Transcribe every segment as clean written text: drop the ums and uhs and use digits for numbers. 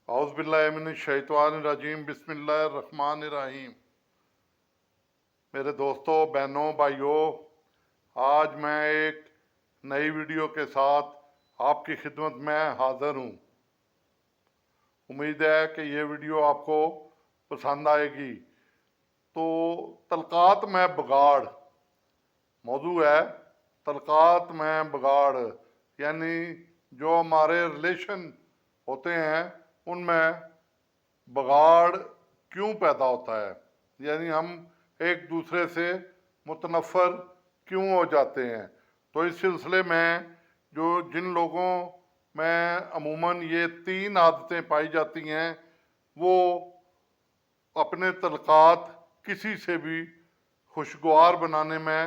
اعوذ باللہ من الشیطان الرجیم بسم اللہ الرحمن الرحیم۔ میرے دوستوں، بہنوں، بھائیوں، آج میں ایک نئی ویڈیو کے ساتھ آپ کی خدمت میں حاضر ہوں۔ امید ہے کہ یہ ویڈیو آپ کو پسند آئے گی۔ تو تعلقات میں بگاڑ موضوع ہے۔ تعلقات میں بگاڑ یعنی جو ہمارے ریلیشن ہوتے ہیں ان میں بگاڑ کیوں پیدا ہوتا ہے، یعنی ہم ایک دوسرے سے متنفر کیوں ہو جاتے ہیں۔ تو اس سلسلے میں جن لوگوں میں عموماً یہ 3 عادتیں پائی جاتی ہیں وہ اپنے تعلقات کسی سے بھی خوشگوار بنانے میں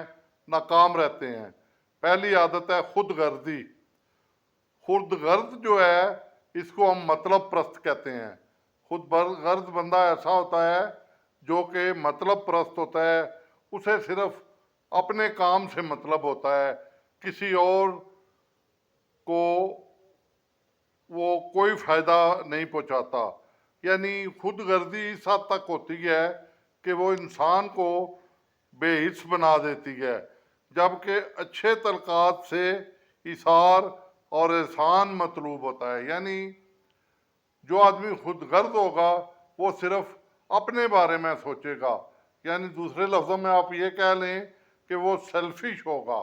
ناکام رہتے ہیں۔ پہلی عادت ہے خود غرضی۔ خود غرض جو ہے اس کو ہم مطلب پرست کہتے ہیں۔ خود غرض بندہ ایسا ہوتا ہے جو کہ مطلب پرست ہوتا ہے، اسے صرف اپنے کام سے مطلب ہوتا ہے، کسی اور کو وہ کوئی فائدہ نہیں پہنچاتا۔ یعنی خود غرضی اس حد تک ہوتی ہے کہ وہ انسان کو بے حس بنا دیتی ہے، جبکہ اچھے تعلقات سے ایثار اور احسان مطلوب ہوتا ہے۔ یعنی جو آدمی خود غرض ہوگا وہ صرف اپنے بارے میں سوچے گا، یعنی دوسرے لفظوں میں آپ یہ کہہ لیں کہ وہ سیلفش ہوگا۔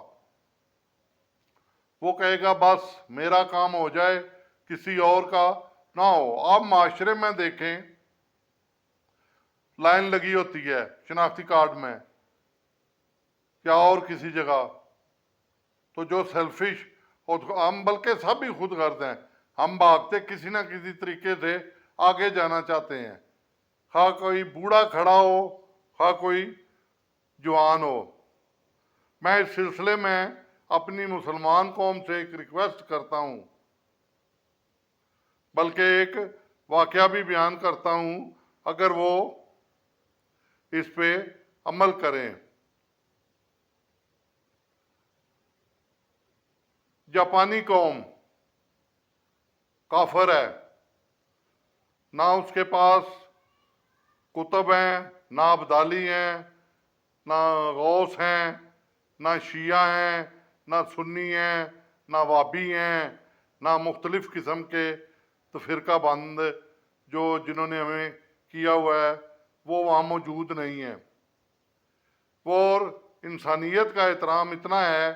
وہ کہے گا بس میرا کام ہو جائے، کسی اور کا نہ ہو۔ آپ معاشرے میں دیکھیں، لائن لگی ہوتی ہے شناختی کارڈ میں یا اور کسی جگہ، تو جو سیلفش، ہم بلکہ سب ہی خود غرض ہیں، ہم بھاگتے کسی نہ کسی طریقے سے آگے جانا چاہتے ہیں، خواہ کوئی بوڑھا کھڑا ہو خواہ کوئی جوان ہو۔ میں اس سلسلے میں اپنی مسلمان قوم سے ایک ریکویسٹ کرتا ہوں، بلکہ ایک واقعہ بھی بیان کرتا ہوں اگر وہ اس پہ عمل کریں۔ جاپانی قوم کافر ہے، نہ اس کے پاس کتب ہیں، نہ ابدالی ہیں، نہ غوث ہیں، نہ شیعہ ہیں، نہ سنی ہیں، نہ وابی ہیں، نہ مختلف قسم کے فرقہ بند جنہوں نے ہمیں کیا ہوا ہے وہ وہاں موجود نہیں ہیں۔ اور انسانیت کا احترام اتنا ہے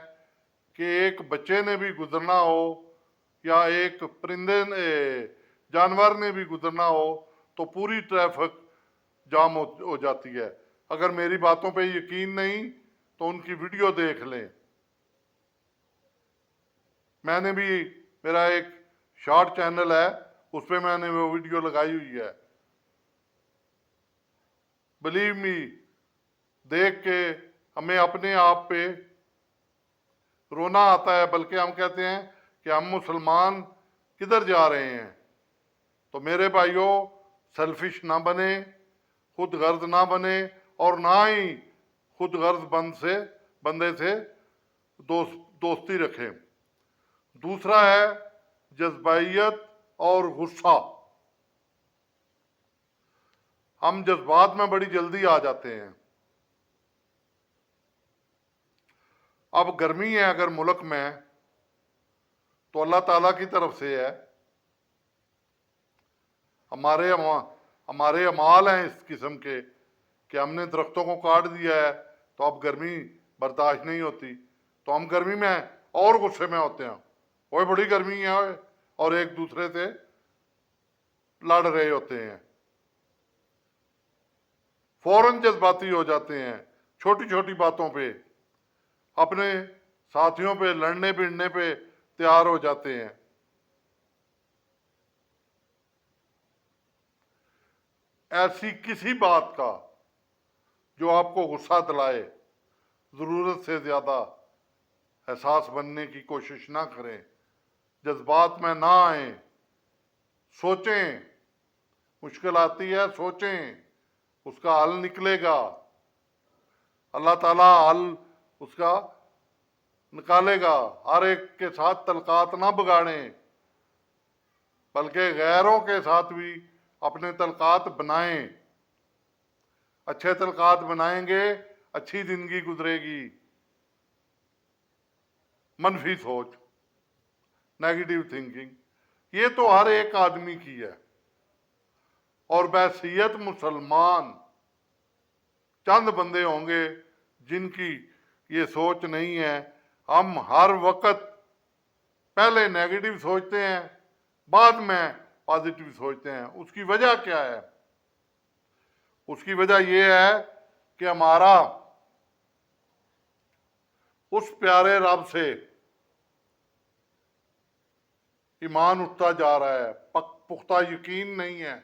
کہ ایک بچے نے بھی گزرنا ہو یا ایک جانور نے بھی گزرنا ہو تو پوری ٹریفک جام ہو جاتی ہے۔ اگر میری باتوں پہ یقین نہیں تو ان کی ویڈیو دیکھ لیں۔ میں نے بھی، میرا ایک شارٹ چینل ہے، اس پہ میں نے وہ ویڈیو لگائی ہوئی ہے۔ بلیو می، دیکھ کے ہمیں اپنے آپ پہ رونا آتا ہے، بلکہ ہم کہتے ہیں کہ ہم مسلمان کدھر جا رہے ہیں۔ تو میرے بھائیوں، سیلفش نہ بنے، خود غرض نہ بنے، اور نہ ہی خود غرض بندے سے دوستی رکھیں۔ دوسرا ہے جذبائیت اور غصہ۔ ہم جذبات میں بڑی جلدی آ جاتے ہیں۔ اب گرمی ہے اگر ملک میں تو اللہ تعالیٰ کی طرف سے ہے، ہمارے اعمال ہیں اس قسم کے کہ ہم نے درختوں کو کاٹ دیا ہے تو اب گرمی برداشت نہیں ہوتی، تو ہم گرمی میں اور غصے میں ہوتے ہیں، وہ بڑی گرمی ہے، اور ایک دوسرے سے لڑ رہے ہوتے ہیں، فوراً جذباتی ہو جاتے ہیں، چھوٹی چھوٹی باتوں پہ اپنے ساتھیوں پہ لڑنے بھڑنے پہ تیار ہو جاتے ہیں۔ ایسی کسی بات کا جو آپ کو غصہ دلائے، ضرورت سے زیادہ حساس بننے کی کوشش نہ کریں، جذبات میں نہ آئیں، سوچیں، مشکل آتی ہے سوچیں، اس کا حل نکلے گا، اللہ تعالیٰ حل اس کا نکالے گا۔ ہر ایک کے ساتھ تعلقات نہ بگاڑیں، بلکہ غیروں کے ساتھ بھی اپنے تعلقات بنائیں. اچھے تعلقات بنائیں گے اچھی زندگی گزرے گی. منفی سوچ، نیگیٹو تھنکنگ، یہ تو ہر ایک آدمی کی ہے. اور بحیثیت مسلمان چند بندے ہوں گے جن کی یہ سوچ نہیں ہے. ہم ہر وقت پہلے نیگیٹو سوچتے ہیں، بعد میں پازیٹو سوچتے ہیں. اس کی وجہ کیا ہے؟ اس کی وجہ یہ ہے کہ ہمارا اس پیارے رب سے ایمان اٹھتا جا رہا ہے، پختہ یقین نہیں ہے.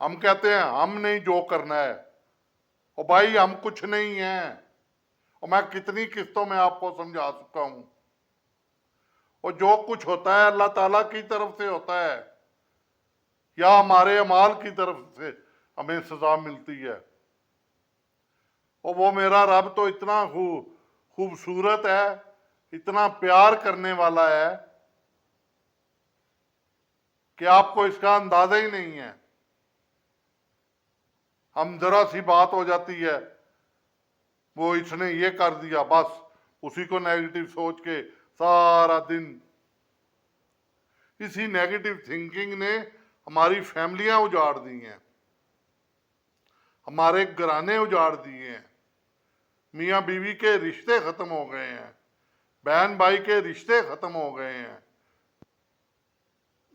ہم کہتے ہیں ہم نہیں جو کرنا ہے. اور بھائی ہم کچھ نہیں ہیں. اور میں کتنی قسطوں میں آپ کو سمجھا چکا ہوں. اور جو کچھ ہوتا ہے اللہ تعالیٰ کی طرف سے ہوتا ہے، یا ہمارے اعمال کی طرف سے ہمیں سزا ملتی ہے. اور وہ میرا رب تو اتنا خوبصورت ہے، اتنا پیار کرنے والا ہے کہ آپ کو اس کا اندازہ ہی نہیں ہے. ہم ذرا سی بات ہو جاتی ہے، وہ اس نے یہ کر دیا، بس اسی کو نیگیٹو سوچ کے سارا دن. اسی نیگیٹو تھنکنگ نے ہماری فیملیاں اجاڑ دی ہیں، ہمارے گھرانے اجاڑ دیے ہیں، میاں بیوی کے رشتے ختم ہو گئے ہیں، بہن بھائی کے رشتے ختم ہو گئے ہیں،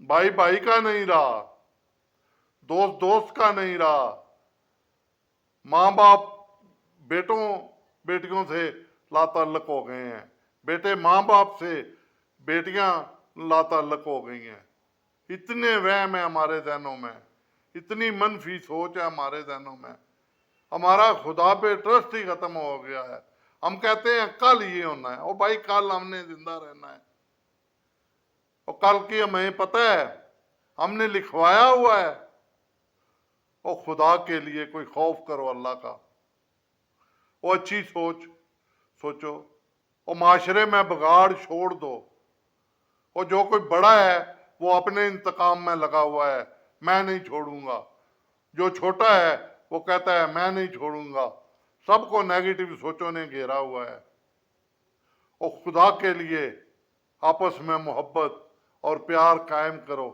بھائی بھائی کا نہیں رہا، دوست دوست کا نہیں رہا، ماں باپ بیٹیوں سے لا تعلق ہو گئے ہیں، بیٹے ماں باپ سے، بیٹیاں لا تعلق ہو گئی ہیں. اتنے وہم ہیں ہمارے ذہنوں میں، اتنی منفی سوچ ہے ہمارے ذہنوں میں. ہمارا خدا پہ ٹرسٹ ہی ختم ہو گیا ہے. ہم کہتے ہیں کل یہ ہونا ہے. اور بھائی کل ہم نے زندہ رہنا ہے، اور کل کی ہمیں پتہ ہے، ہم نے لکھوایا ہوا ہے. اور خدا کے لیے کوئی خوف کرو اللہ کا، وہ اچھی سوچو، اور معاشرے میں بگاڑ چھوڑ دو. اور جو کوئی بڑا ہے وہ اپنے انتقام میں لگا ہوا ہے، میں نہیں چھوڑوں گا. جو چھوٹا ہے وہ کہتا ہے میں نہیں چھوڑوں گا. سب کو نیگیٹو سوچوں نے گھیرا ہوا ہے. اور خدا کے لیے آپس میں محبت اور پیار قائم کرو،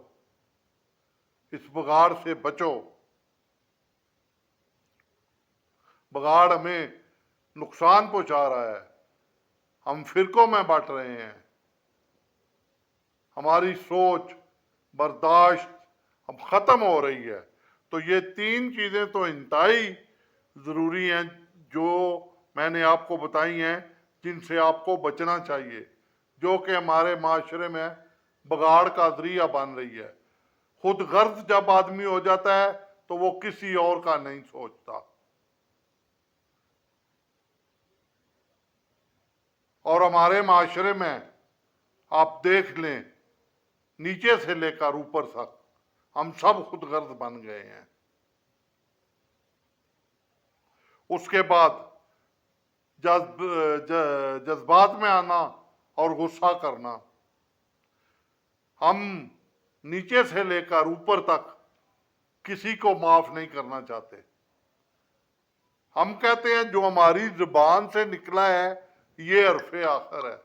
اس بگاڑ سے بچو. بگاڑ ہمیں نقصان پہنچا رہا ہے، ہم فرقوں میں بٹ رہے ہیں. ہماری سوچ برداشت اب ختم ہو رہی ہے. تو یہ تین چیزیں تو انتہائی ضروری ہیں جو میں نے آپ کو بتائی ہیں، جن سے آپ کو بچنا چاہیے، جو کہ ہمارے معاشرے میں بگاڑ کا ذریعہ بن رہی ہے. خود غرض جب آدمی ہو جاتا ہے تو وہ کسی اور کا نہیں سوچتا. اور ہمارے معاشرے میں آپ دیکھ لیں، نیچے سے لے کر اوپر تک ہم سب خود غرض بن گئے ہیں. اس کے بعد جذبات میں آنا اور غصہ کرنا. ہم نیچے سے لے کر اوپر تک کسی کو معاف نہیں کرنا چاہتے. ہم کہتے ہیں جو ہماری زبان سے نکلا ہے یہ حرف آخر ہے.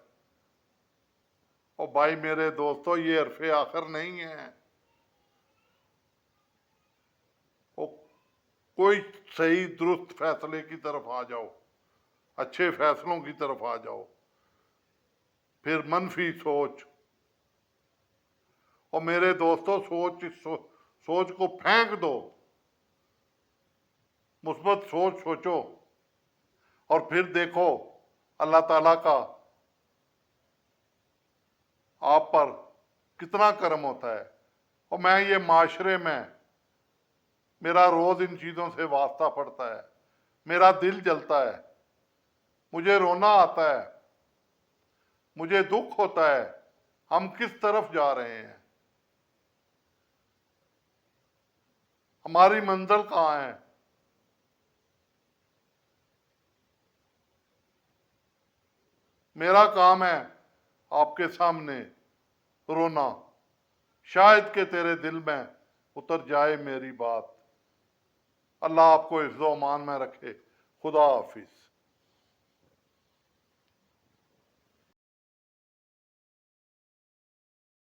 اور بھائی میرے دوستو، یہ حرف آخر نہیں ہے. کوئی صحیح درست فیصلے کی طرف آ جاؤ، اچھے فیصلوں کی طرف آ جاؤ. پھر منفی سوچ. اور میرے دوستو سوچ کو پھینک دو، مثبت سوچو، اور پھر دیکھو اللہ تعالیٰ کا آپ پر کتنا کرم ہوتا ہے. اور میں یہ معاشرے میں میرا روز ان چیزوں سے واسطہ پڑتا ہے، میرا دل جلتا ہے، مجھے رونا آتا ہے، مجھے دکھ ہوتا ہے. ہم کس طرف جا رہے ہیں؟ ہماری منزل کہاں ہے؟ میرا کام ہے آپ کے سامنے رونا، شاید کہ تیرے دل میں اتر جائے میری بات۔ اللہ آپ کو حفظ و امان میں رکھے۔ خدا حافظ۔